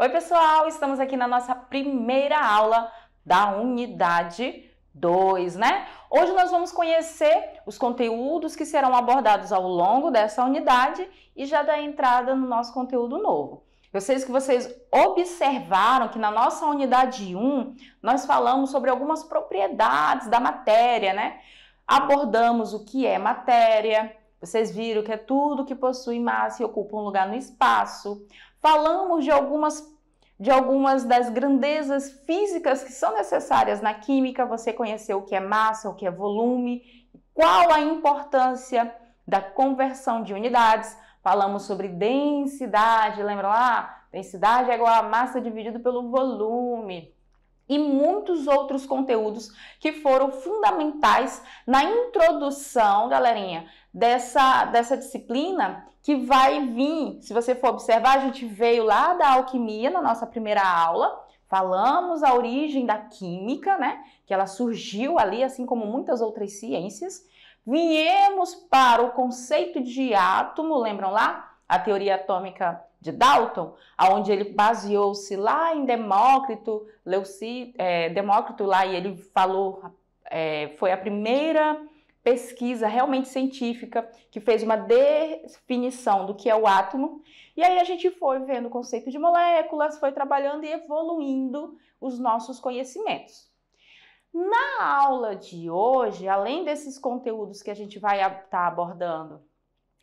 Oi, pessoal! Estamos aqui na nossa primeira aula da unidade 2, né? Hoje nós vamos conhecer os conteúdos que serão abordados ao longo dessa unidade e já dar entrada no nosso conteúdo novo. Eu sei que vocês observaram que na nossa unidade 1 nós falamos sobre algumas propriedades da matéria, né? Abordamos o que é matéria, vocês viram que é tudo que possui massa e ocupa um lugar no espaço. Falamos de algumas das grandezas físicas que são necessárias na química. Você conheceu o que é massa, o que é volume, qual a importância da conversão de unidades. Falamos sobre densidade, lembra lá? Densidade é igual a massa dividido pelo volume. E muitos outros conteúdos que foram fundamentais na introdução, galerinha, dessa disciplina que vai vir. Se você for observar, a gente veio lá da alquimia na nossa primeira aula, falamos a origem da química, né? Que ela surgiu ali, assim como muitas outras ciências. Viemos para o conceito de átomo, lembram lá? A teoria atômica de Dalton, onde ele baseou-se lá em Demócrito, Demócrito lá, e ele falou, foi a primeira pesquisa realmente científica que fez uma definição do que é o átomo. E aí a gente foi vendo o conceito de moléculas, foi trabalhando e evoluindo os nossos conhecimentos. Na aula de hoje, além desses conteúdos que a gente vai estar abordando,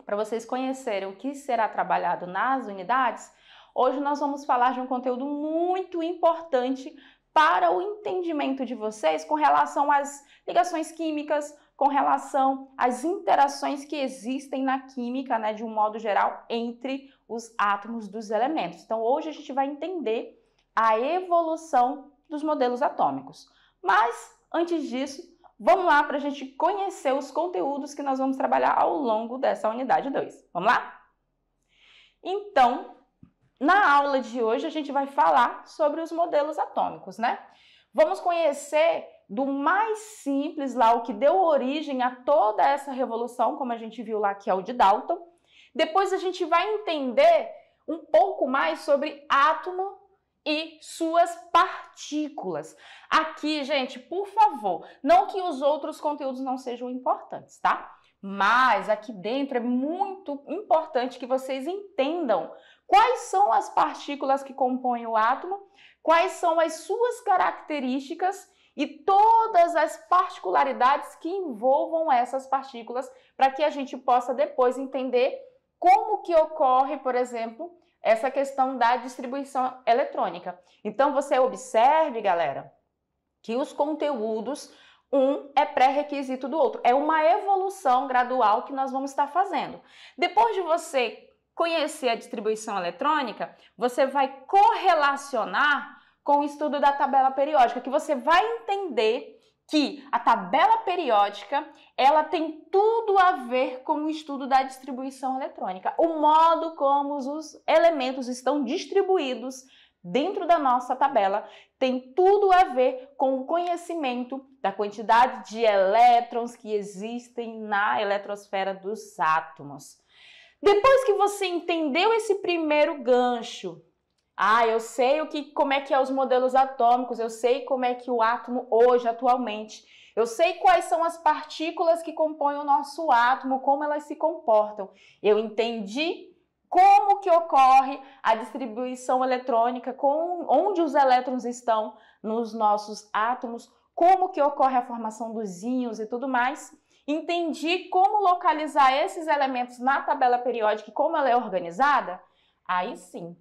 para vocês conhecerem o que será trabalhado nas unidades, hoje nós vamos falar de um conteúdo muito importante para o entendimento de vocês com relação às ligações químicas, com relação às interações que existem na química, né, de um modo geral, entre os átomos dos elementos. Então, hoje a gente vai entender a evolução dos modelos atômicos. Mas, antes disso, vamos lá para a gente conhecer os conteúdos que nós vamos trabalhar ao longo dessa unidade 2. Vamos lá? Então, na aula de hoje a gente vai falar sobre os modelos atômicos, né? Vamos conhecer do mais simples lá, o que deu origem a toda essa revolução, como a gente viu lá, que é o de Dalton. Depois a gente vai entender um pouco mais sobre átomo e suas partículas. Aqui, gente, por favor, não que os outros conteúdos não sejam importantes, tá? Mas aqui dentro é muito importante que vocês entendam quais são as partículas que compõem o átomo, quais são as suas características e todas as particularidades que envolvam essas partículas, para que a gente possa depois entender como que ocorre, por exemplo, essa questão da distribuição eletrônica. Então, você observe, galera, que os conteúdos, um é pré-requisito do outro. É uma evolução gradual que nós vamos estar fazendo. Depois de você conhecer a distribuição eletrônica, você vai correlacionar com o estudo da tabela periódica, que você vai entender que a tabela periódica, ela tem tudo a ver com o estudo da distribuição eletrônica. O modo como os elementos estão distribuídos dentro da nossa tabela tem tudo a ver com o conhecimento da quantidade de elétrons que existem na eletrosfera dos átomos. Depois que você entendeu esse primeiro gancho, eu sei como é que é os modelos atômicos, eu sei como é que o átomo hoje, atualmente, eu sei quais são as partículas que compõem o nosso átomo, como elas se comportam. Eu entendi como que ocorre a distribuição eletrônica, onde os elétrons estão nos nossos átomos, como que ocorre a formação dos íons e tudo mais. Entendi como localizar esses elementos na tabela periódica e como ela é organizada. Aí sim,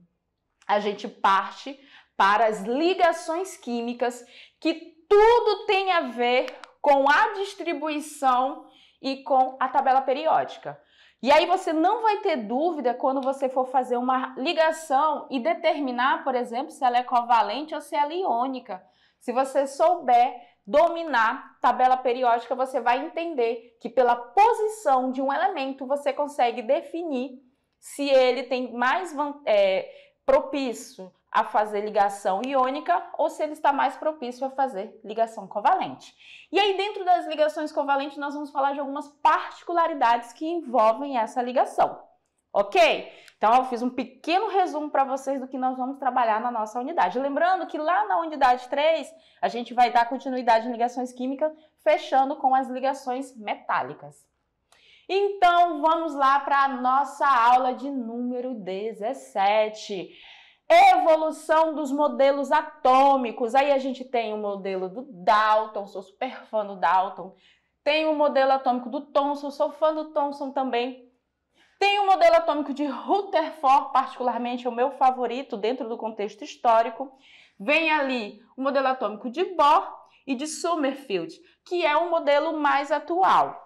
a gente parte para as ligações químicas, que tudo tem a ver com a distribuição e com a tabela periódica. E aí você não vai ter dúvida quando você for fazer uma ligação e determinar, por exemplo, se ela é covalente ou se ela é iônica. Se você souber dominar tabela periódica, você vai entender que pela posição de um elemento você consegue definir se ele tem mais propício a fazer ligação iônica ou se ele está mais propício a fazer ligação covalente. E aí, dentro das ligações covalentes, nós vamos falar de algumas particularidades que envolvem essa ligação. ok? Então, eu fiz um pequeno resumo para vocês do que nós vamos trabalhar na nossa unidade. Lembrando que lá na unidade 3, a gente vai dar continuidade em ligações químicas, fechando com as ligações metálicas. Então, vamos lá para a nossa aula de número 17. Evolução dos modelos atômicos. Aí a gente tem o modelo do Dalton, sou super fã do Dalton. Tem o modelo atômico do Thomson, sou fã do Thomson também. Tem o modelo atômico de Rutherford, particularmente é o meu favorito dentro do contexto histórico. Vem ali o modelo atômico de Bohr e de Sommerfeld, que é o modelo mais atual.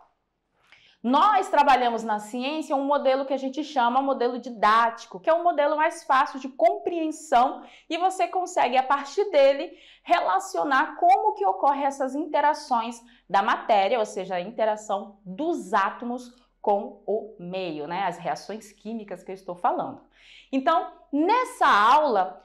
Nós trabalhamos na ciência um modelo que a gente chama modelo didático, que é um modelo mais fácil de compreensão e você consegue, a partir dele, relacionar como que ocorrem essas interações da matéria, ou seja, a interação dos átomos com o meio, né? As reações químicas que eu estou falando. Então, nessa aula,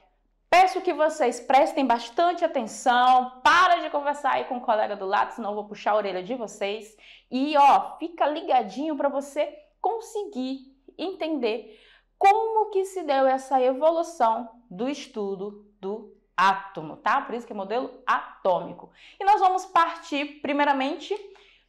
peço que vocês prestem bastante atenção, para de conversar aí com o colega do lado, senão eu vou puxar a orelha de vocês. E, ó, fica ligadinho para você conseguir entender como que se deu essa evolução do estudo do átomo, tá? Por isso que é modelo atômico. E nós vamos partir, primeiramente,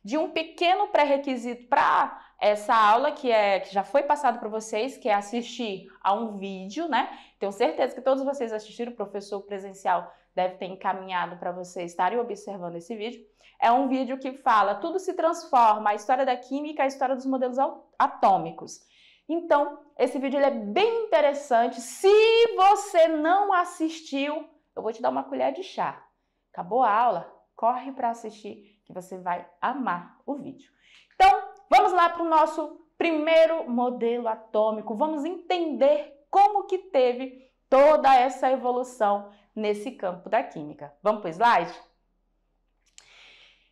de um pequeno pré-requisito para essa aula que já foi passado para vocês, que é assistir a um vídeo, né? Tenho certeza que todos vocês assistiram, o professor presencial deve ter encaminhado para vocês estarem observando esse vídeo. É um vídeo que fala tudo se transforma, a história da química, a história dos modelos atômicos. Então, esse vídeo ele é bem interessante. Se você não assistiu, eu vou te dar uma colher de chá. Acabou a aula? Corre para assistir, que você vai amar o vídeo. Então, vamos lá para o nosso primeiro modelo atômico. Vamos entender como que teve toda essa evolução nesse campo da química. Vamos para o slide?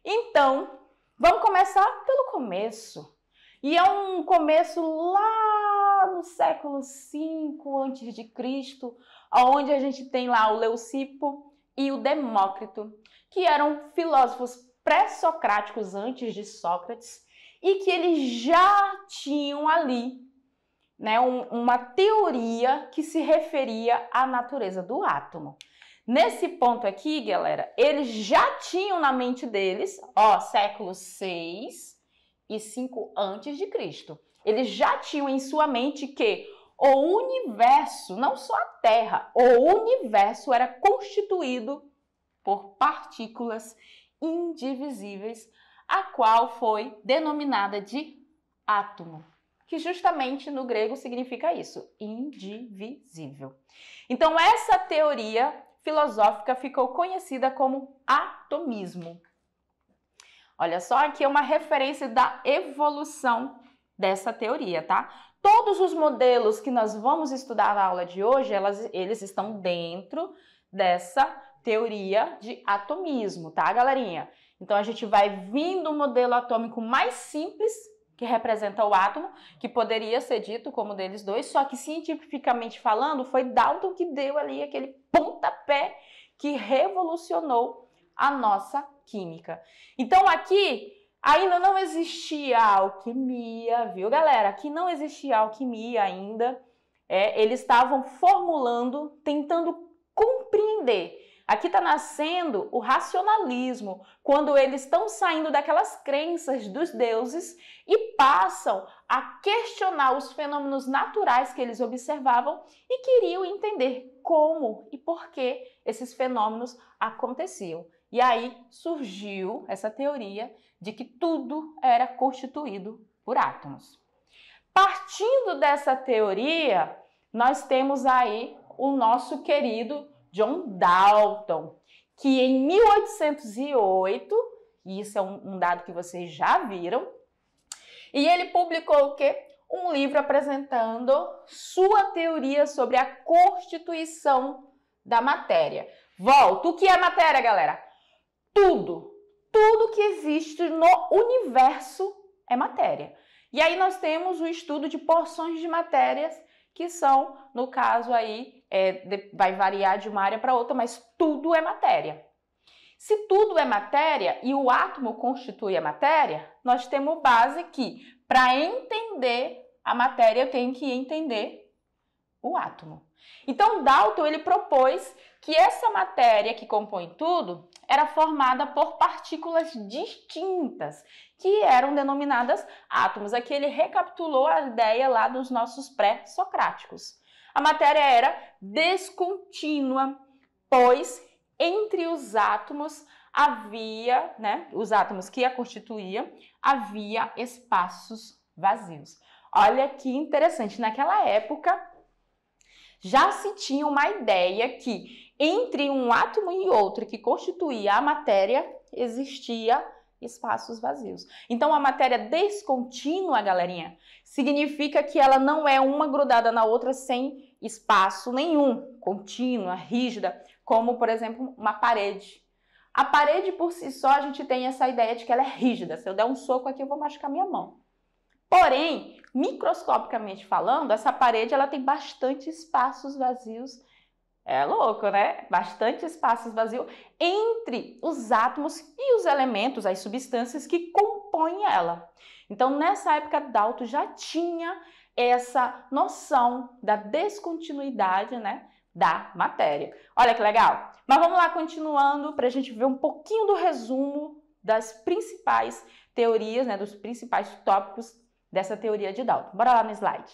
Então, vamos começar pelo começo. E é um começo lá no século V a.C., onde a gente tem lá o Leucipo e o Demócrito, que eram filósofos pré-socráticos antes de Sócrates, e que eles já tinham ali, né, uma teoria que se referia à natureza do átomo. Nesse ponto aqui, galera, eles já tinham na mente deles, ó, século 6 e 5 antes de Cristo. Eles já tinham em sua mente que o universo, não só a Terra, o universo era constituído por partículas indivisíveis, a qual foi denominada de átomo, que justamente no grego significa isso, indivisível. Então, essa teoria filosófica ficou conhecida como atomismo. Olha só, aqui é uma referência da evolução dessa teoria, tá? Todos os modelos que nós vamos estudar na aula de hoje, eles estão dentro dessa teoria de atomismo, tá, galerinha? Então, a gente vai vindo um modelo atômico mais simples, que representa o átomo, que poderia ser dito como deles dois, só que cientificamente falando, foi Dalton que deu ali aquele pontapé que revolucionou a nossa química. Então, aqui ainda não existia alquimia, viu, galera? Aqui não existia alquimia ainda. Eles estavam formulando, tentando compreender. Aqui está nascendo o racionalismo, quando eles estão saindo daquelas crenças dos deuses e passam a questionar os fenômenos naturais que eles observavam e queriam entender como e por que esses fenômenos aconteciam. E aí surgiu essa teoria de que tudo era constituído por átomos. Partindo dessa teoria, nós temos aí o nosso querido John Dalton, que em 1808, e isso é um dado que vocês já viram, e ele publicou o quê? Um livro apresentando sua teoria sobre a constituição da matéria. Volta, o que é matéria, galera? Tudo que existe no universo é matéria. E aí nós temos o estudo de porções de matérias, que são, no caso aí, vai variar de uma área para outra, mas tudo é matéria. Se tudo é matéria e o átomo constitui a matéria, nós temos base que, para entender a matéria eu tenho que entender o átomo. Então, Dalton ele propôs que essa matéria que compõe tudo era formada por partículas distintas, que eram denominadas átomos. Aqui ele recapitulou a ideia lá dos nossos pré-socráticos. A matéria era descontínua, pois entre os átomos havia, os átomos que a constituíam, havia espaços vazios. Olha que interessante, naquela época já se tinha uma ideia que entre um átomo e outro que constituía a matéria, existia espaços vazios. Então, a matéria descontínua, galerinha, significa que ela não é uma grudada na outra sem espaço nenhum, contínua, rígida, como, por exemplo, uma parede. A parede, por si só, a gente tem essa ideia de que ela é rígida. Se eu der um soco aqui, eu vou machucar minha mão. Porém, microscopicamente falando, essa parede ela tem bastante espaços vazios. É louco, né? Bastante espaços vazios entre os átomos e os elementos, as substâncias que compõem ela. Então, nessa época, Dalton já tinha essa noção da descontinuidade, da matéria. Olha que legal! Mas vamos lá, continuando, para a gente ver um pouquinho do resumo das principais teorias, dos principais tópicos dessa teoria de Dalton. Bora lá no slide.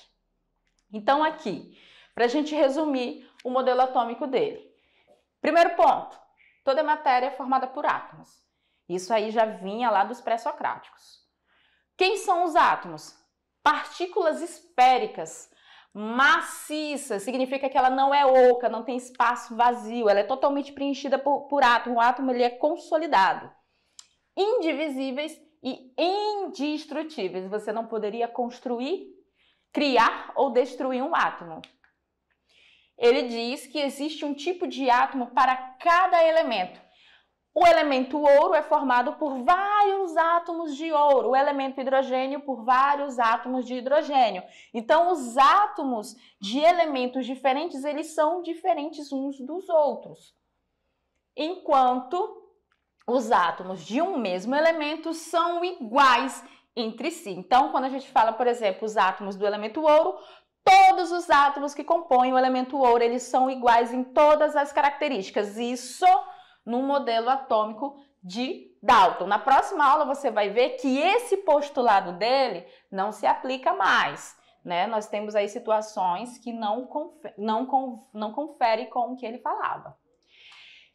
Então, aqui, para a gente resumir o modelo atômico dele. Primeiro ponto, toda matéria é formada por átomos. Isso aí já vinha lá dos pré-socráticos. Quem são os átomos? Partículas esféricas, maciça, significa que ela não é oca, não tem espaço vazio, ela é totalmente preenchida por átomo. O átomo ele é consolidado. Indivisíveis e indestrutíveis. Você não poderia construir, criar ou destruir um átomo. Ele diz que existe um tipo de átomo para cada elemento. O elemento ouro é formado por vários átomos de ouro, o elemento hidrogênio por vários átomos de hidrogênio. Então, os átomos de elementos diferentes, eles são diferentes uns dos outros. Enquanto os átomos de um mesmo elemento são iguais entre si. Então, quando a gente fala, por exemplo, os átomos do elemento ouro, todos os átomos que compõem o elemento ouro, eles são iguais em todas as características. Isso no modelo atômico de Dalton. Na próxima aula você vai ver que esse postulado dele não se aplica mais, Nós temos aí situações que não confere com o que ele falava.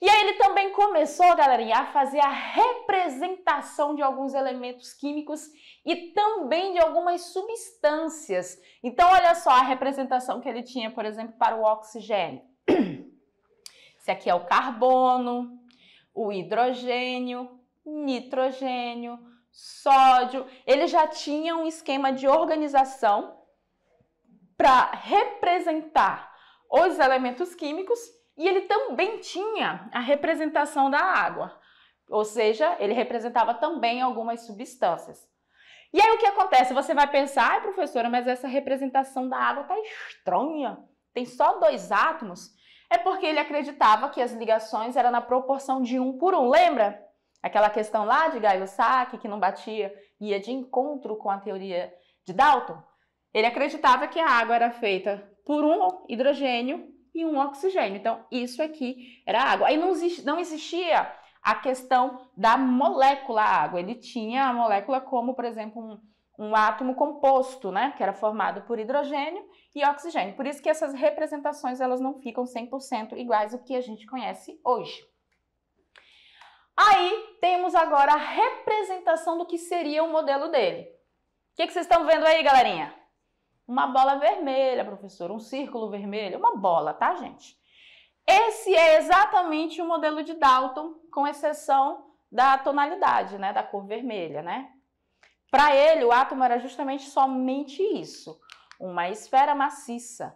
E aí ele também começou, galerinha, a fazer a representação de alguns elementos químicos e também de algumas substâncias. Então, olha só a representação que ele tinha, por exemplo, para o oxigênio. Esse aqui é o carbono, o hidrogênio, nitrogênio, sódio. Ele já tinha um esquema de organização para representar os elementos químicos e ele também tinha a representação da água. Ou seja, ele representava também algumas substâncias. E aí o que acontece? Você vai pensar, ai professora, mas essa representação da água está estranha. Tem só 2 átomos? É porque ele acreditava que as ligações eram na proporção de 1 por 1. Lembra? Aquela questão lá de Gay-Lussac, que não batia, ia de encontro com a teoria de Dalton. Ele acreditava que a água era feita por um hidrogênio e um oxigênio. Então, isso aqui era água. Aí não existia a questão da molécula água. Ele tinha a molécula como, por exemplo, um átomo composto, que era formado por hidrogênio e oxigênio. Por isso que essas representações elas não ficam 100% iguais ao que a gente conhece hoje. Aí temos agora a representação do que seria o modelo dele. O que vocês estão vendo aí, galerinha? Uma bola vermelha, professor, um círculo vermelho, uma bola, tá, gente? Esse é exatamente o modelo de Dalton, com exceção da tonalidade, da cor vermelha, Para ele, o átomo era justamente somente isso, uma esfera maciça,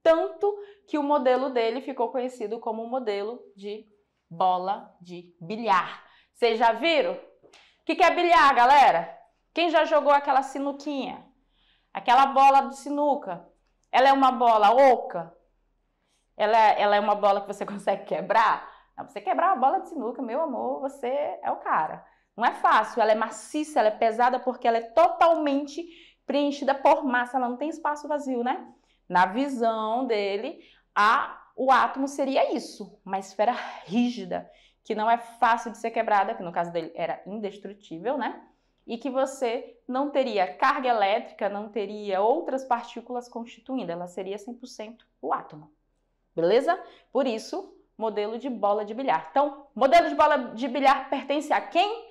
Tanto que o modelo dele ficou conhecido como o modelo de bola de bilhar. Vocês já viram? O que é bilhar, galera? Quem já jogou aquela sinuquinha? Aquela bola de sinuca, ela é uma bola oca? Ela é uma bola que você consegue quebrar? Não, você quebrar uma bola de sinuca, meu amor, você é o cara. Não é fácil, ela é maciça, ela é pesada porque ela é totalmente preenchida por massa, ela não tem espaço vazio, né? Na visão dele, o átomo seria isso, uma esfera rígida, que não é fácil de ser quebrada, que no caso dele era indestrutível, né? E que você não teria carga elétrica, não teria outras partículas constituindo, ela seria 100% o átomo. Beleza? Por isso, modelo de bola de bilhar. Então, modelo de bola de bilhar pertence a quem?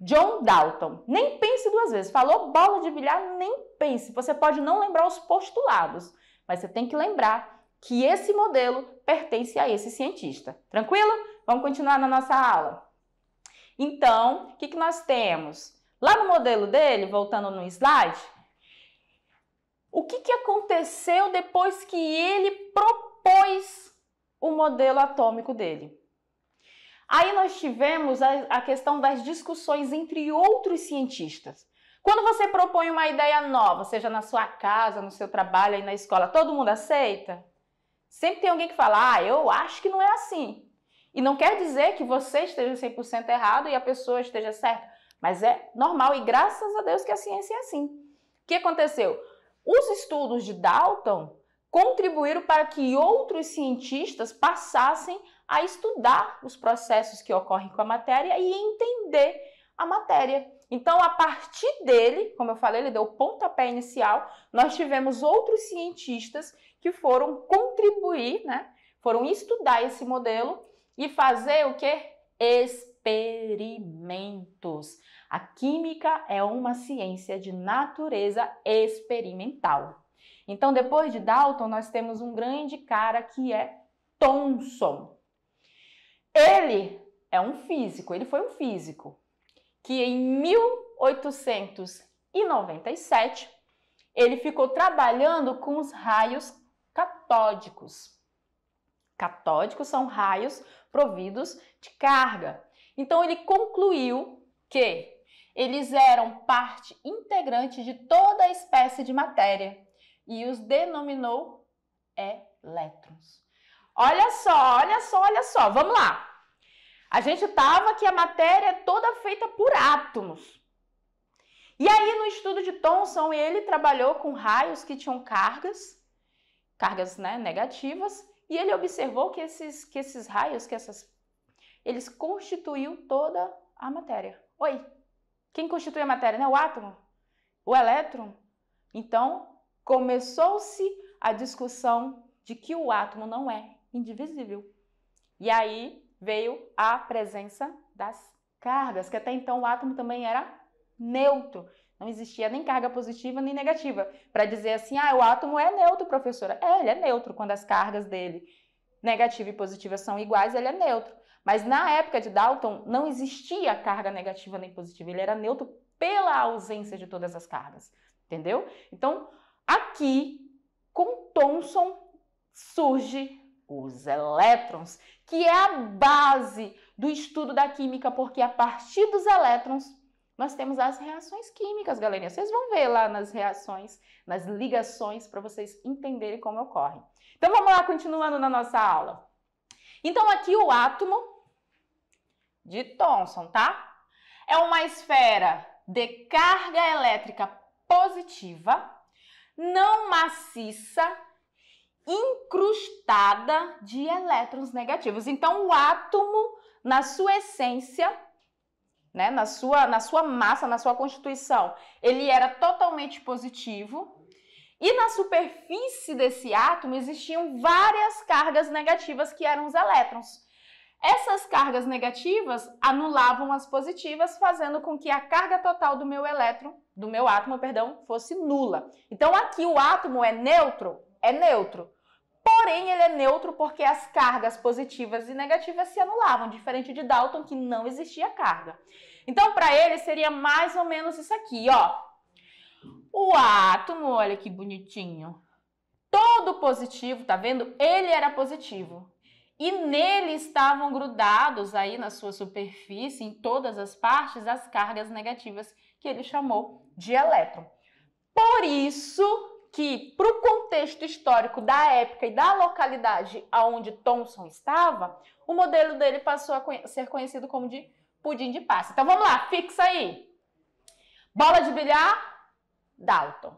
John Dalton. Nem pense duas vezes. Falou bola de bilhar, nem pense. Você pode não lembrar os postulados, mas você tem que lembrar que esse modelo pertence a esse cientista. Tranquilo? Vamos continuar na nossa aula. Então, o que nós temos? Lá no modelo dele, voltando no slide, o que aconteceu depois que ele propôs o modelo atômico dele? Aí nós tivemos a questão das discussões entre outros cientistas. Quando você propõe uma ideia nova, seja na sua casa, no seu trabalho, aí na escola, todo mundo aceita? Sempre tem alguém que fala, eu acho que não é assim. E não quer dizer que você esteja 100% errado e a pessoa esteja certa. Mas é normal e graças a Deus que a ciência é assim. O que aconteceu? Os estudos de Dalton contribuíram para que outros cientistas passassem a estudar os processos que ocorrem com a matéria e entender a matéria. Então, a partir dele, como eu falei, ele deu o pontapé inicial, nós tivemos outros cientistas que foram contribuir, né? Foram estudar esse modelo e fazer o quê? Experimentos. A química é uma ciência de natureza experimental. Então, depois de Dalton, nós temos um grande cara que é Thomson. Ele é um físico, ele foi um físico que em 1897 ele ficou trabalhando com os raios catódicos. Catódicos são raios providos de carga. Então, ele concluiu que eles eram parte integrante de toda a espécie de matéria e os denominou elétrons. Olha só, vamos lá. A gente estava que a matéria é toda feita por átomos. E aí, no estudo de Thomson, ele trabalhou com raios que tinham cargas, né, negativas, e ele observou que esses raios, eles constituíam toda a matéria. Oi, quem constitui a matéria, né? O átomo? O elétron? Então, começou-se a discussão de que o átomo não é indivisível. E aí veio a presença das cargas, que até então o átomo também era neutro. Não existia nem carga positiva nem negativa. Para dizer assim, o átomo é neutro, professora. Ele é neutro. Quando as cargas dele, negativa e positiva, são iguais, ele é neutro. Mas na época de Dalton, não existia carga negativa nem positiva. Ele era neutro pela ausência de todas as cargas. Entendeu? Então, aqui, com Thomson, surge os elétrons, que é a base do estudo da química, porque a partir dos elétrons, nós temos as reações químicas, galerinha. Vocês vão ver lá nas reações, nas ligações, para vocês entenderem como ocorrem. Então, vamos lá, continuando na nossa aula. Então, aqui o átomo de Thomson, tá? É uma esfera de carga elétrica positiva, não maciça, incrustada de elétrons negativos. Então, o átomo, na sua essência, né, na sua massa, na sua constituição, ele era totalmente positivo. E na superfície desse átomo existiam várias cargas negativas que eram os elétrons. Essas cargas negativas anulavam as positivas, fazendo com que a carga total do meu átomo, fosse nula. Então aqui o átomo é neutro? É neutro. Porém, ele é neutro porque as cargas positivas e negativas se anulavam, diferente de Dalton, que não existia carga. Então, para ele, seria mais ou menos isso aqui, ó. O átomo, olha que bonitinho, todo positivo, tá vendo? Ele era positivo. E nele estavam grudados aí na sua superfície, em todas as partes, as cargas negativas, que ele chamou de elétron. Por isso que, para o contexto histórico da época e da localidade onde Thomson estava, o modelo dele passou a ser conhecido como de pudim de passa. Então, vamos lá, fixa aí. Bola de bilhar, Dalton.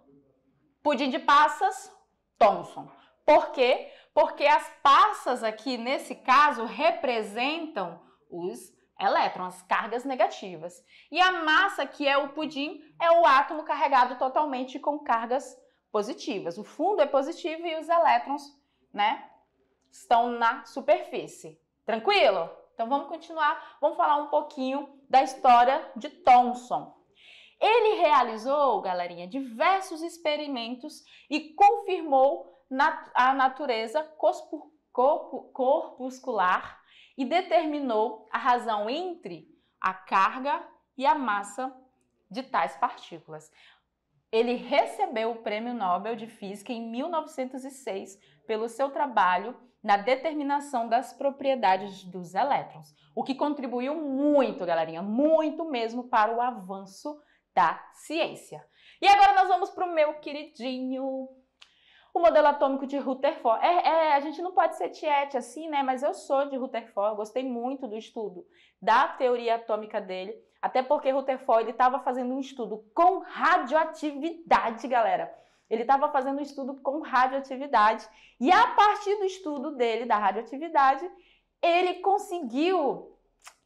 Pudim de passas, Thomson. Por quê? Porque as passas aqui, nesse caso, representam os elétrons, as cargas negativas. E a massa, que é o pudim, é o átomo carregado totalmente com cargas positivas. O fundo é positivo e os elétrons, né, estão na superfície. Tranquilo? Então vamos continuar, vamos falar um pouquinho da história de Thomson. Ele realizou, galerinha, diversos experimentos e confirmou a natureza corpuscular e determinou a razão entre a carga e a massa de tais partículas. Ele recebeu o Prêmio Nobel de Física em 1906 pelo seu trabalho na determinação das propriedades dos elétrons, o que contribuiu muito, galerinha, muito mesmo para o avanço da ciência. E agora nós vamos para o meu queridinho, o modelo atômico de Rutherford. A gente não pode ser tiete assim, né? Mas eu sou de Rutherford, eu gostei muito do estudo da teoria atômica dele, até porque Rutherford ele estava fazendo um estudo com radioatividade, galera. Ele estava fazendo um estudo com radioatividade e a partir do estudo dele, da radioatividade, ele conseguiu...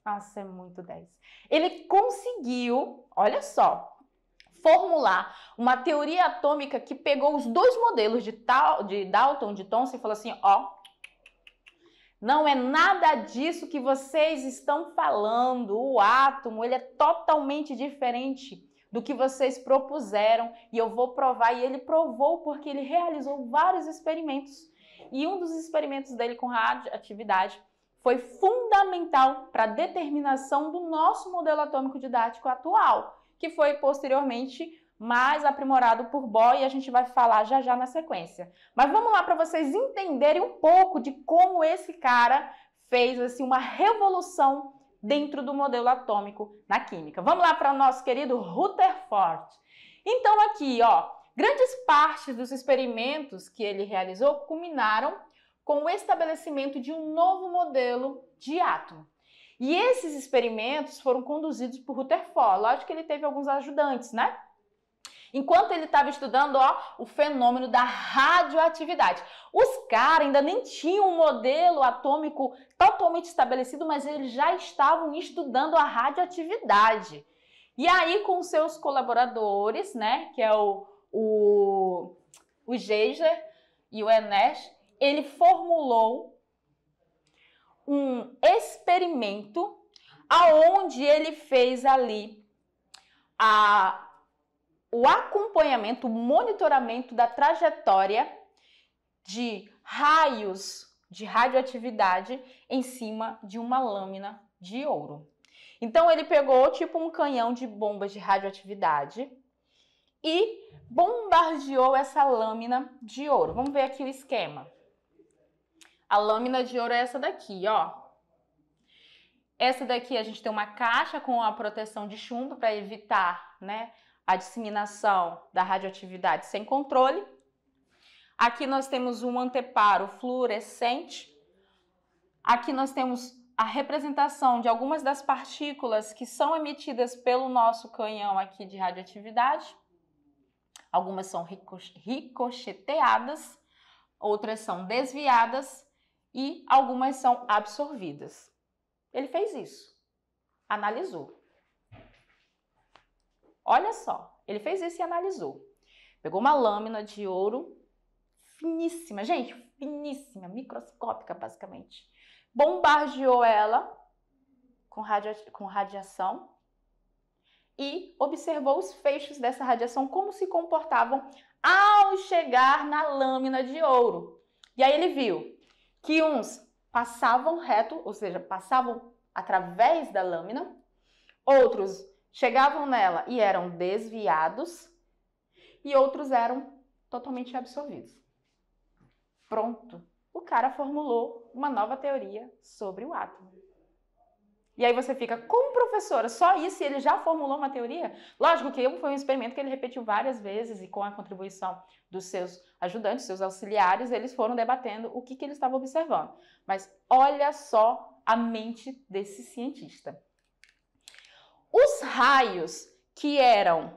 Nossa, é muito 10. Ele conseguiu, olha só, formular uma teoria atômica que pegou os dois modelos de Dalton, de Thomson e falou assim, ó, não é nada disso que vocês estão falando, o átomo, ele é totalmente diferente do que vocês propuseram e eu vou provar. E ele provou porque ele realizou vários experimentos e um dos experimentos dele com radioatividade foi fundamental para a determinação do nosso modelo atômico didático atual, que foi posteriormente mais aprimorado por Bohr e a gente vai falar já já na sequência. Mas vamos lá para vocês entenderem um pouco de como esse cara fez assim, uma revolução dentro do modelo atômico na química. Vamos lá para o nosso querido Rutherford. Então aqui, ó, grandes partes dos experimentos que ele realizou culminaram com o estabelecimento de um novo modelo de átomo. E esses experimentos foram conduzidos por Rutherford. Lógico que ele teve alguns ajudantes, né? Enquanto ele estava estudando, ó, o fenômeno da radioatividade. Os caras ainda nem tinham um modelo atômico totalmente estabelecido, mas eles já estavam estudando a radioatividade. E aí, com seus colaboradores, né, que é o Geiger e o Enes, ele formulou um experimento aonde ele fez ali o acompanhamento, o monitoramento da trajetória de raios de radioatividade em cima de uma lâmina de ouro. Então ele pegou tipo um canhão de bombas de radioatividade e bombardeou essa lâmina de ouro. Vamos ver aqui o esquema. A lâmina de ouro é essa daqui, ó. Essa daqui a gente tem uma caixa com a proteção de chumbo para evitar, né, a disseminação da radioatividade sem controle. Aqui nós temos um anteparo fluorescente. Aqui nós temos a representação de algumas das partículas que são emitidas pelo nosso canhão aqui de radioatividade. Algumas são ricocheteadas, outras são desviadas e algumas são absorvidas. Ele fez isso, analisou. Olha só, ele fez isso e analisou. Pegou uma lâmina de ouro finíssima, gente, finíssima, microscópica basicamente. Bombardeou ela com radiação e observou os feixes dessa radiação, como se comportavam ao chegar na lâmina de ouro. E aí ele viu que uns passavam reto, ou seja, passavam através da lâmina, outros chegavam nela e eram desviados e outros eram totalmente absorvidos. Pronto, o cara formulou uma nova teoria sobre o átomo. E aí você fica, como professora, só isso e ele já formulou uma teoria? Lógico que foi um experimento que ele repetiu várias vezes e com a contribuição dos seus ajudantes, seus auxiliares, eles foram debatendo o que ele estava observando. Mas olha só a mente desse cientista. Os raios que eram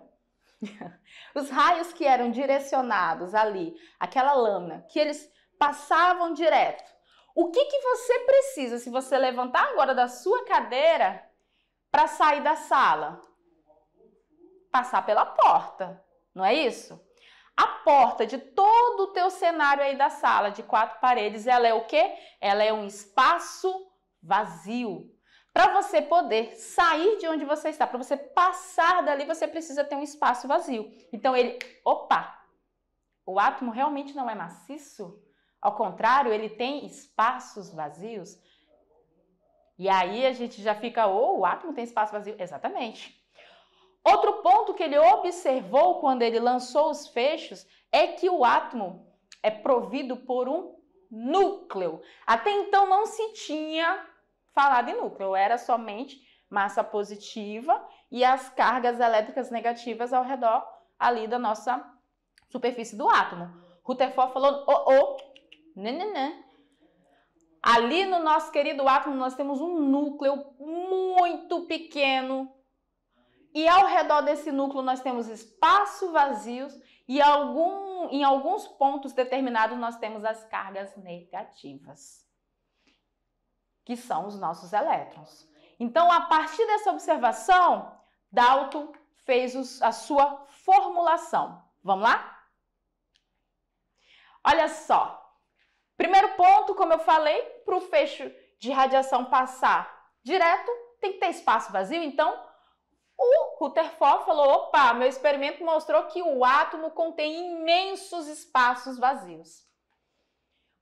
Os raios que eram direcionados ali, aquela lâmina, que eles passavam direto. O que você precisa, se você levantar agora da sua cadeira para sair da sala? Passar pela porta, não é isso? A porta de todo o teu cenário aí da sala, de 4 paredes, ela é o quê? Ela é um espaço vazio. Para você poder sair de onde você está, para você passar dali, você precisa ter um espaço vazio. Então opa, o átomo realmente não é maciço? Ao contrário, ele tem espaços vazios. E aí a gente já fica, o átomo tem espaço vazio? Exatamente. Outro ponto que ele observou quando ele lançou os fechos é que o átomo é provido por um núcleo. Até então não se tinha falado em núcleo, era somente massa positiva e as cargas elétricas negativas ao redor ali da nossa superfície do átomo. Rutherford falou, né. Ali no nosso querido átomo nós temos um núcleo muito pequeno e ao redor desse núcleo nós temos espaços vazios e em alguns pontos determinados nós temos as cargas negativas, que são os nossos elétrons. Então, a partir dessa observação, Dalton fez a sua formulação. Vamos lá? Olha só. Primeiro ponto, como eu falei, para o feixe de radiação passar direto, tem que ter espaço vazio. Então, o Rutherford falou, opa, meu experimento mostrou que o átomo contém imensos espaços vazios.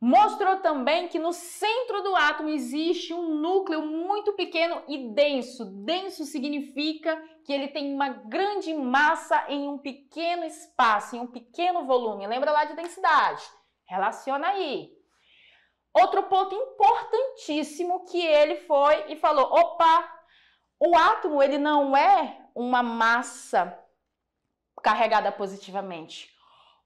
Mostrou também que no centro do átomo existe um núcleo muito pequeno e denso. Denso significa que ele tem uma grande massa em um pequeno espaço, em um pequeno volume. Lembra lá de densidade? Relaciona aí. Outro ponto importantíssimo que ele foi e falou, opa, o átomo ele não é uma massa carregada positivamente.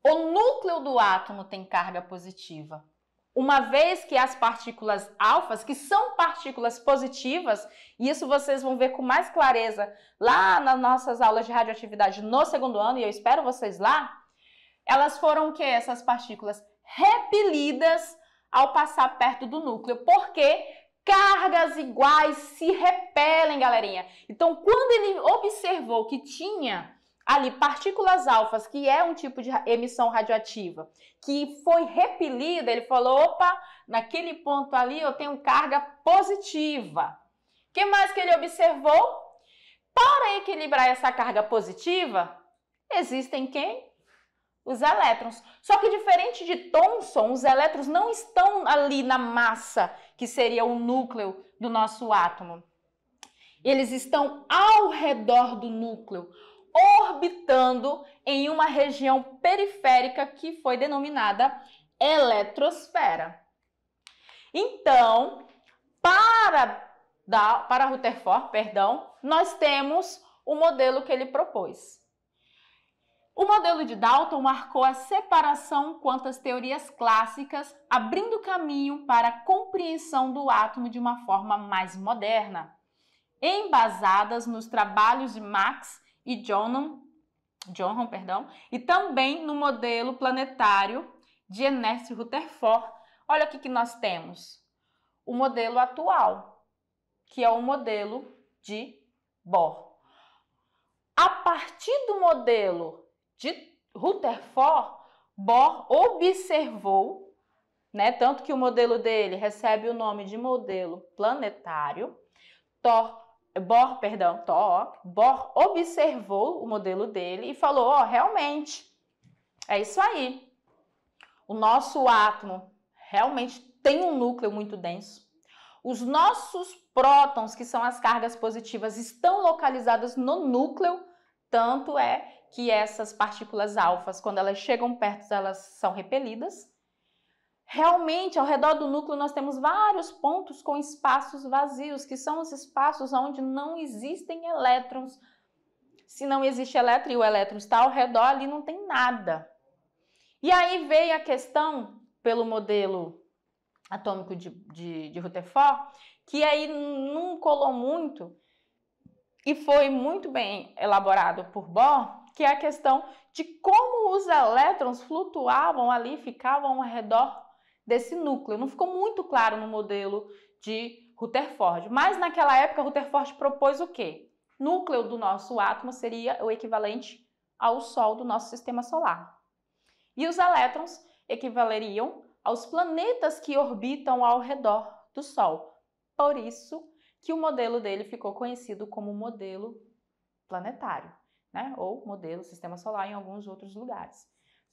O núcleo do átomo tem carga positiva. Uma vez que as partículas alfas, que são partículas positivas, e isso vocês vão ver com mais clareza lá nas nossas aulas de radioatividade no segundo ano, e eu espero vocês lá, elas foram o quê? Essas partículas repelidas ao passar perto do núcleo, porque cargas iguais se repelem, galerinha. Então, quando ele observou que tinha ali partículas alfas, que é um tipo de emissão radioativa, que foi repelida, ele falou, opa, naquele ponto ali eu tenho carga positiva. O que mais que ele observou? Para equilibrar essa carga positiva, existem quem? Os elétrons. Só que diferente de Thomson, os elétrons não estão ali na massa, que seria o núcleo do nosso átomo. Eles estão ao redor do núcleo, orbitando em uma região periférica que foi denominada eletrosfera. Então, para Rutherford, nós temos o modelo que ele propôs. O modelo de Dalton marcou a separação quanto às teorias clássicas, abrindo caminho para a compreensão do átomo de uma forma mais moderna, embasadas nos trabalhos de Max e John, e também no modelo planetário de Ernest Rutherford. Olha o que nós temos. O modelo atual, que é o modelo de Bohr. A partir do modelo de Rutherford, Bohr observou, tanto que o modelo dele recebe o nome de modelo planetário. Bohr observou o modelo dele e falou, realmente, é isso aí. O nosso átomo realmente tem um núcleo muito denso. Os nossos prótons, que são as cargas positivas, estão localizadas no núcleo, tanto é que essas partículas alfas, quando elas chegam perto, elas são repelidas. Realmente, ao redor do núcleo, nós temos vários pontos com espaços vazios, que são os espaços onde não existem elétrons. Se não existe elétron e o elétron está ao redor, ali não tem nada. E aí veio a questão, pelo modelo atômico de Rutherford, que aí não colou muito, e foi muito bem elaborado por Bohr, que é a questão de como os elétrons flutuavam ali, ficavam ao redor desse núcleo. Não ficou muito claro no modelo de Rutherford, mas naquela época Rutherford propôs o quê? Núcleo do nosso átomo seria o equivalente ao Sol do nosso sistema solar. E os elétrons equivaleriam aos planetas que orbitam ao redor do Sol. Por isso que o modelo dele ficou conhecido como modelo planetário, né? Ou modelo sistema solar em alguns outros lugares,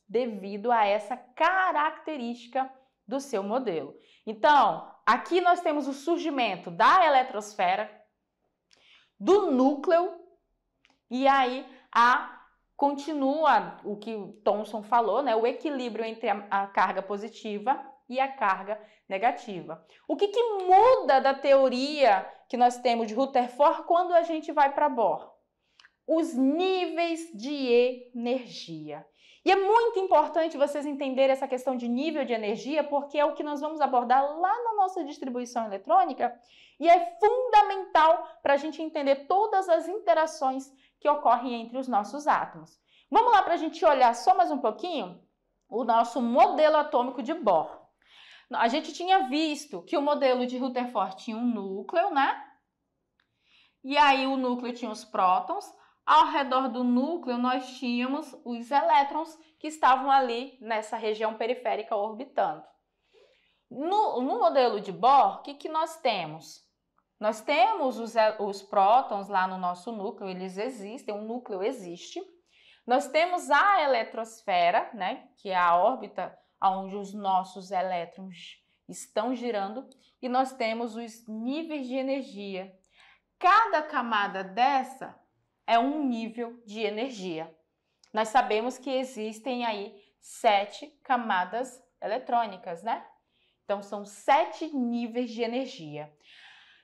devido a essa característica do seu modelo. Então, aqui nós temos o surgimento da eletrosfera, do núcleo, e aí continua o que o Thomson falou, né? O equilíbrio entre a carga positiva e a carga negativa. O que muda da teoria que nós temos de Rutherford quando a gente vai para Bohr? Os níveis de energia. E é muito importante vocês entenderem essa questão de nível de energia, porque é o que nós vamos abordar lá na nossa distribuição eletrônica e é fundamental para a gente entender todas as interações que ocorrem entre os nossos átomos. Vamos lá para a gente olhar só mais um pouquinho o nosso modelo atômico de Bohr. A gente tinha visto que o modelo de Rutherford tinha um núcleo, né? E aí o núcleo tinha os prótons. Ao redor do núcleo nós tínhamos os elétrons que estavam ali nessa região periférica orbitando. No modelo de Bohr, o que nós temos? Nós temos os prótons lá no nosso núcleo, eles existem, o núcleo existe. Nós temos a eletrosfera, né, que é a órbita onde os nossos elétrons estão girando, e nós temos os níveis de energia. Cada camada dessa é um nível de energia. Nós sabemos que existem aí 7 camadas eletrônicas, né? Então, são 7 níveis de energia.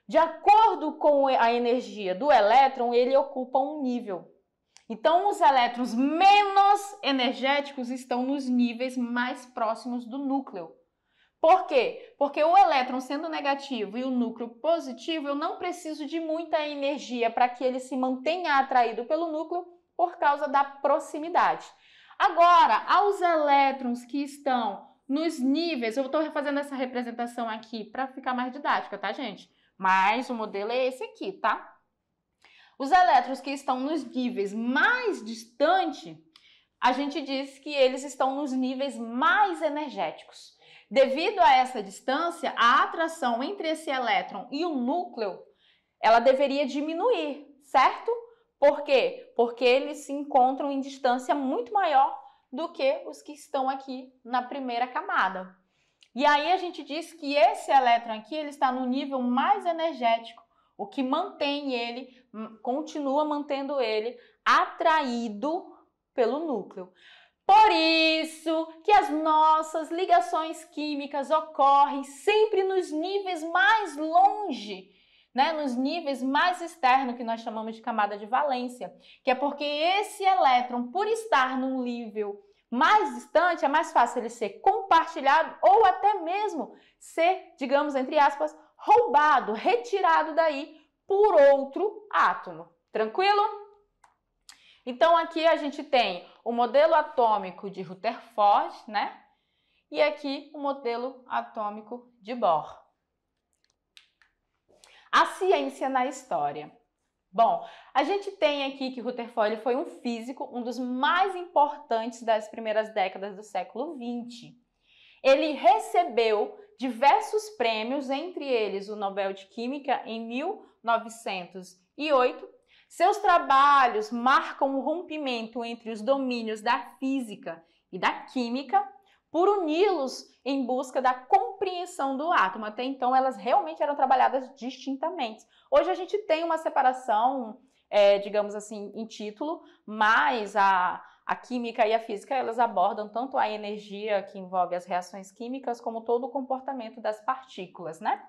De acordo com a energia do elétron, ele ocupa um nível. Então, os elétrons menos energéticos estão nos níveis mais próximos do núcleo. Por quê? Porque o elétron sendo negativo e o núcleo positivo, eu não preciso de muita energia para que ele se mantenha atraído pelo núcleo por causa da proximidade. Agora, aos elétrons que estão nos níveis, eu estou fazendo essa representação aqui para ficar mais didática, tá, gente? Mas o modelo é esse aqui, tá? Os elétrons que estão nos níveis mais distantes, a gente diz que eles estão nos níveis mais energéticos. Devido a essa distância, a atração entre esse elétron e o núcleo, ela deveria diminuir, certo? Por quê? Porque eles se encontram em distância muito maior do que os que estão aqui na primeira camada. E aí a gente diz que esse elétron aqui, ele está no nível mais energético, o que mantém ele, continua mantendo ele atraído pelo núcleo. Por isso que as nossas ligações químicas ocorrem sempre nos níveis mais longe, né? Nos níveis mais externos, que nós chamamos de camada de valência, que é porque esse elétron, por estar num nível mais distante, é mais fácil ele ser compartilhado ou até mesmo ser, digamos, entre aspas, roubado, retirado daí por outro átomo. Tranquilo? Então, aqui a gente tem o modelo atômico de Rutherford, né? E aqui o modelo atômico de Bohr. A ciência na história. Bom, a gente tem aqui que Rutherford foi um físico, um dos mais importantes das primeiras décadas do século XX. Ele recebeu diversos prêmios, entre eles o Nobel de Química em 1908. Seus trabalhos marcam o rompimento entre os domínios da física e da química por uni-los em busca da compreensão do átomo. Até então, elas realmente eram trabalhadas distintamente. Hoje a gente tem uma separação, digamos assim, em título, mas a química e a física, elas abordam tanto a energia que envolve as reações químicas, como todo o comportamento das partículas, né?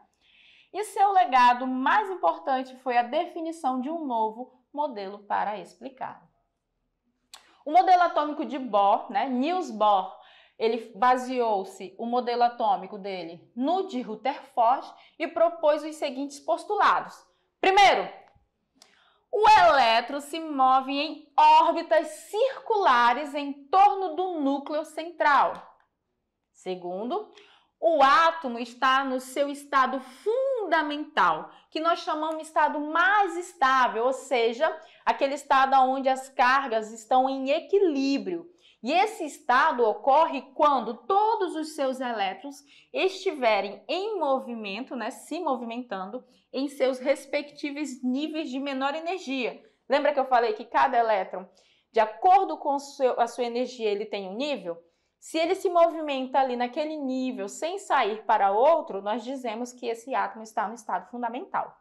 E seu legado mais importante foi a definição de um novo modelo para explicar. O modelo atômico de Bohr, né, Niels Bohr, ele baseou-se, o modelo atômico dele, no de Rutherford e propôs os seguintes postulados. Primeiro, O elétron se move em órbitas circulares em torno do núcleo central. Segundo, o átomo está no seu estado fundamental, que nós chamamos de estado mais estável, ou seja, aquele estado onde as cargas estão em equilíbrio. E esse estado ocorre quando todos os seus elétrons estiverem em movimento, né, se movimentando, em seus respectivos níveis de menor energia. Lembra que eu falei que cada elétron, de acordo com a sua energia, ele tem um nível? Se ele se movimenta ali naquele nível sem sair para outro, nós dizemos que esse átomo está no estado fundamental.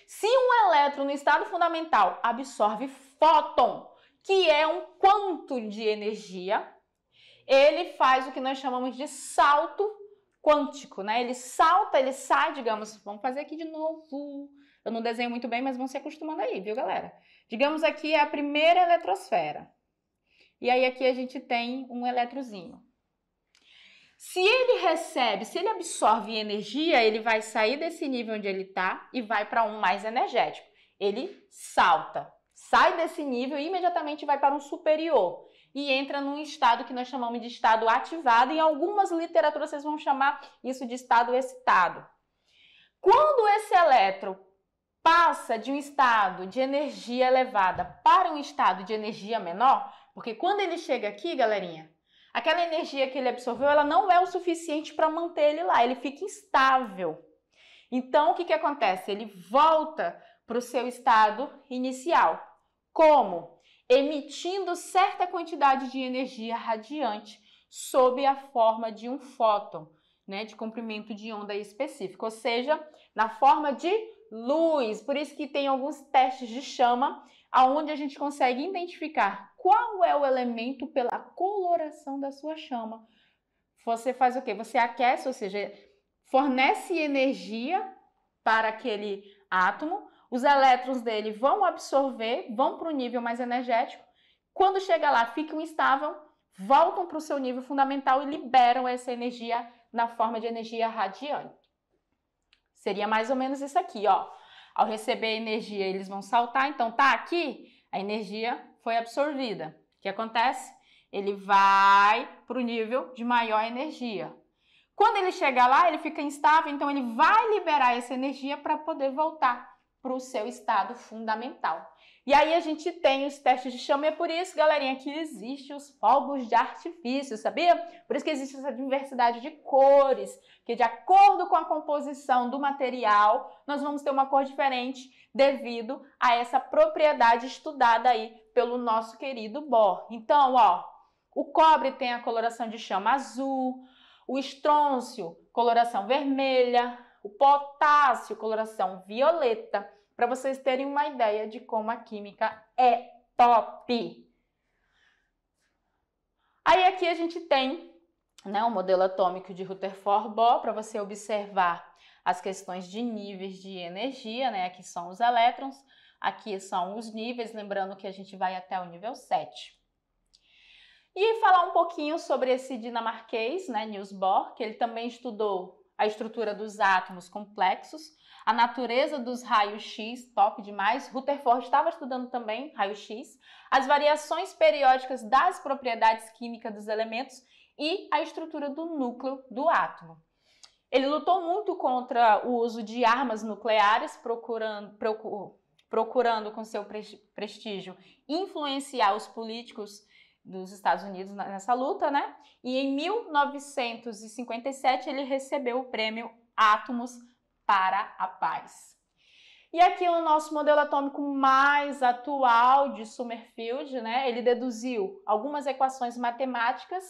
Se um elétron no estado fundamental absorve fóton, que é um quanto de energia, ele faz o que nós chamamos de salto quântico, né? Ele salta, ele sai, digamos, vamos fazer aqui de novo. Eu não desenho muito bem, mas vão se acostumando aí, viu, galera? Digamos aqui é a primeira eletrosfera. E aí aqui a gente tem um eletrozinho. Se ele absorve energia, ele vai sair desse nível onde ele está e vai para um mais energético. Ele salta, sai desse nível e imediatamente vai para um superior e entra num estado que nós chamamos de estado ativado. Em algumas literaturas vocês vão chamar isso de estado excitado. Quando esse elétron passa de um estado de energia elevada para um estado de energia menor, porque quando ele chega aqui, galerinha, aquela energia que ele absorveu, ela não é o suficiente para manter ele lá, ele fica instável. Então, o que acontece? Ele volta para o seu estado inicial. Como? Emitindo certa quantidade de energia radiante sob a forma de um fóton, né, de comprimento de onda específico, ou seja, na forma de luz. Por isso que tem alguns testes de chama, onde a gente consegue identificar qual é o elemento pela coloração da sua chama. Você faz o quê? Você aquece, ou seja, fornece energia para aquele átomo, os elétrons dele vão absorver, vão para o nível mais energético. Quando chega lá, ficam instável, voltam para o seu nível fundamental e liberam essa energia na forma de energia radiante. Seria mais ou menos isso aqui, ó. Ao receber energia, eles vão saltar. Então, tá aqui, a energia foi absorvida. O que acontece? Ele vai para o nível de maior energia. Quando ele chegar lá, ele fica instável, então ele vai liberar essa energia para poder voltar para o seu estado fundamental. E aí a gente tem os testes de chama, e é por isso, galerinha, que existem os fogos de artifício, sabia? Por isso que existe essa diversidade de cores, que de acordo com a composição do material, nós vamos ter uma cor diferente devido a essa propriedade estudada aí pelo nosso querido Bohr. Então, ó, o cobre tem a coloração de chama azul, o estrôncio, coloração vermelha, o potássio, coloração violeta, para vocês terem uma ideia de como a química é top. Aí aqui a gente tem, né, o modelo atômico de Rutherford-Bohr, para você observar as questões de níveis de energia, né? Aqui são os elétrons, aqui são os níveis, lembrando que a gente vai até o nível 7. E falar um pouquinho sobre esse dinamarquês, né, Niels Bohr, que ele também estudou a estrutura dos átomos complexos, a natureza dos raios-x, top demais. Rutherford estava estudando também raio-x, as variações periódicas das propriedades químicas dos elementos e a estrutura do núcleo do átomo. Ele lutou muito contra o uso de armas nucleares, procurando com seu prestígio influenciar os políticos dos Estados Unidos nessa luta, né? E em 1957 ele recebeu o prêmio Átomos para a Paz. E aqui é o nosso modelo atômico mais atual de Summerfield, né? Ele deduziu algumas equações matemáticas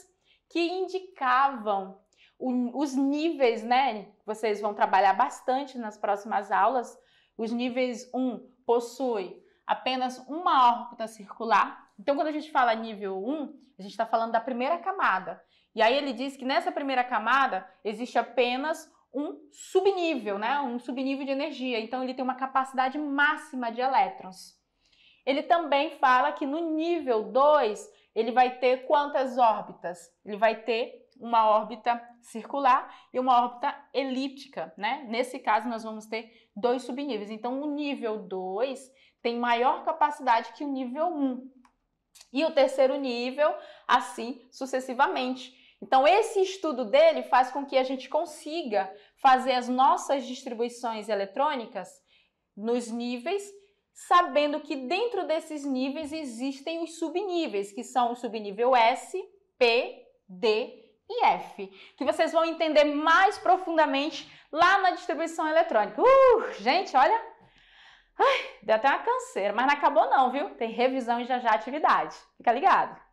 que indicavam os níveis, né? Vocês vão trabalhar bastante nas próximas aulas. Os níveis 1 possui apenas uma órbita circular. Então, quando a gente fala nível 1, a gente está falando da primeira camada. E aí ele diz que nessa primeira camada existe apenas um subnível, né? Um subnível de energia. Então, ele tem uma capacidade máxima de elétrons. Ele também fala que no nível 2, ele vai ter quantas órbitas? Ele vai ter uma órbita circular e uma órbita elíptica, né? Nesse caso, nós vamos ter 2 subníveis. Então, o nível 2 tem maior capacidade que o nível 1. E o terceiro nível, assim sucessivamente. Então, esse estudo dele faz com que a gente consiga fazer as nossas distribuições eletrônicas nos níveis, sabendo que dentro desses níveis existem os subníveis, que são o subnível S, P, D e F, que vocês vão entender mais profundamente lá na distribuição eletrônica. Gente, olha, deu até uma canseira, mas não acabou não, viu? Tem revisão e já já atividade. Fica ligado!